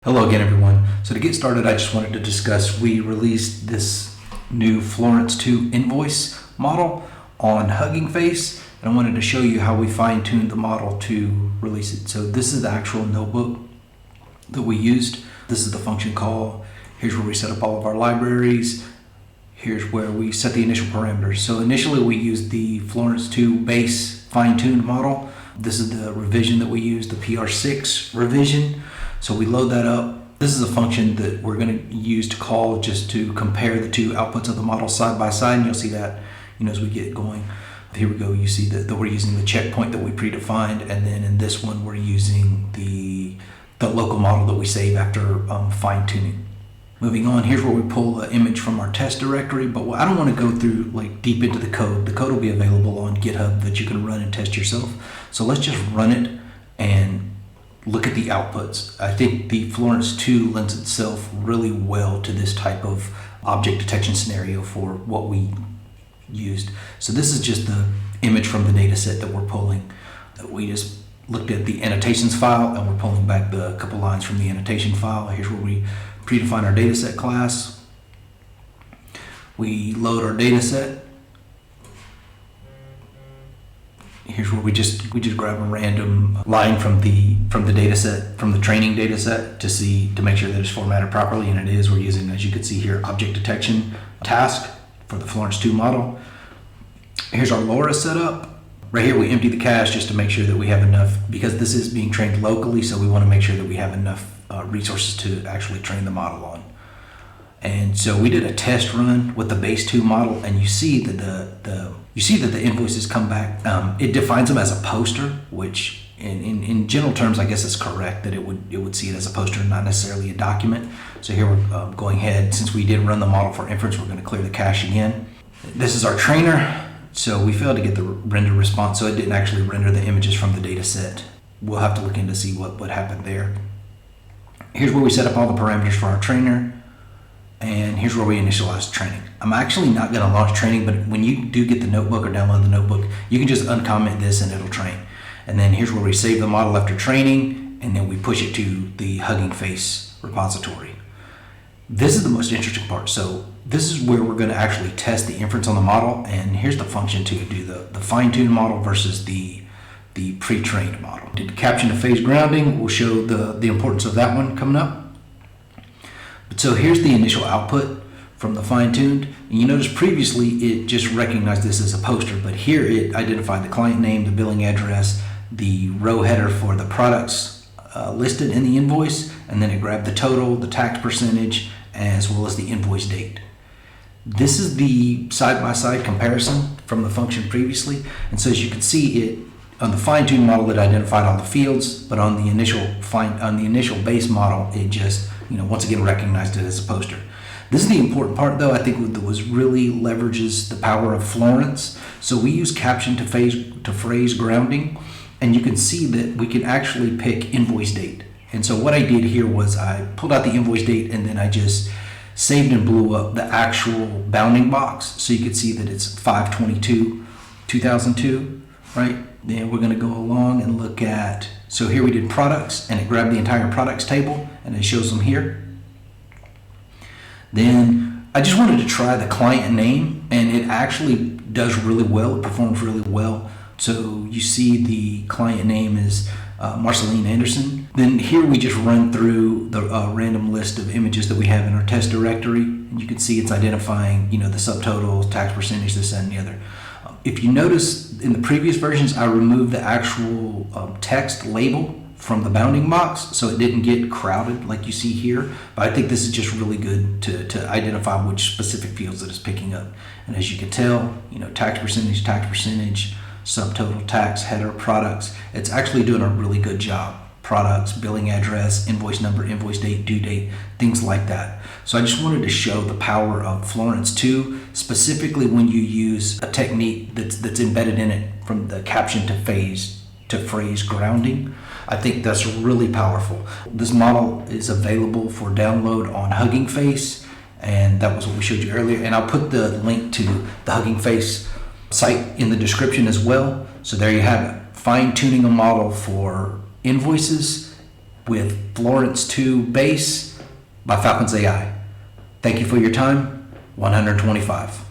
Hello again, everyone. So to get started, I just wanted to discuss, we released this new Florence2 Invoice model on Hugging Face, and I wanted to show you how we fine-tuned the model to release it. So this is the actual notebook that we used. This is the function call. Here's where we set up all of our libraries. Here's where we set the initial parameters. So initially we used the Florence2-base fine-tuned model. This is the revision that we used, the PR6 revision. So we load that up. This is a function that we're going to use to call just to compare the two outputs of the model side by side, and you'll see that as we get going. Here we go. You see that we're using the checkpoint that we predefined, and then in this one we're using the local model that we save after fine-tuning. Moving on, here's where we pull an image from our test directory, but I don't want to go through deep into the code. The code will be available on GitHub that you can run and test yourself. So let's just run it and look at the outputs. I think the Florence2 lends itself really well to this type of object detection scenario for what we used. So this is just the image from the data set that we're pulling. We just looked at the annotations file and we're pulling back the couple lines from the annotation file. Here's where we predefine our dataset class. We load our dataset. Here's where we just grab a random line from the data set, from the training data set, to make sure that it's formatted properly, and it is. We're using, as you can see here, object detection task for the Florence2 model. Here's our LoRa setup. Right here we empty the cache just to make sure that we have enough, because this is being trained locally, so we want to make sure that we have enough resources to actually train the model on. And so we did a test run with the base 2 model, and you see that the invoices come back. It defines them as a poster, which in general terms, I guess it's correct that it would see it as a poster, not necessarily a document. So here we're going ahead, since we did run the model for inference, we're going to clear the cache again. This is our trainer. So we failed to get the render response, so it didn't actually render the images from the data set. We'll have to look in to see what happened there. Here's where we set up all the parameters for our trainer. And here's where we initialize training. I'm actually not going to launch training, but when you do get the notebook or download the notebook, you can just uncomment this and it'll train. And then here's where we save the model after training, and then we push it to the Hugging Face repository. This is the most interesting part. So this is where we're going to actually test the inference on the model, and here's the function to do the fine-tuned model versus the pre-trained model. Did caption to phase grounding. We'll show the importance of that one coming up. So here's the initial output from the fine-tuned. And you notice previously it just recognized this as a poster, but here it identified the client name, the billing address, the row header for the products listed in the invoice, and then it grabbed the total, the tax percentage, as well as the invoice date. This is the side-by-side comparison from the function previously. And so as you can see, it on the fine-tuned model, it identified all the fields, but on the initial base model, it just once again recognized it as a poster. This is the important part, though, I think, that was really leverages the power of Florence. So we use caption to phrase grounding, and you can see that we can actually pick invoice date. And so what I did here was I pulled out the invoice date, and then I just saved and blew up the actual bounding box, so you could see that it's 5/22/2002, right? Then we're going to go along and look at, so here we did products, and it grabbed the entire products table, and it shows them here. Then I just wanted to try the client name, and it actually does really well. It performs really well. So you see the client name is Marceline Anderson. Then here we just run through the random list of images that we have in our test directory, and you can see it's identifying the subtotals, tax percentage, this, that, and the other. If you notice in the previous versions, I removed the actual text label from the bounding box, so it didn't get crowded like you see here. But I think this is just really good to identify which specific fields that it's picking up. And as you can tell, tax percentage, subtotal, tax, header, products, it's actually doing a really good job. Products, billing address, invoice number, invoice date, due date, things like that. So I just wanted to show the power of Florence2, specifically when you use a technique that's embedded in it from the caption to phrase grounding. I think that's really powerful. This model is available for download on Hugging Face, and that was what we showed you earlier. And I'll put the link to the Hugging Face site in the description as well. So there you have it, fine-tuning a model for invoices with Florence2-base by FalconsAI. Thank you for your time. 125.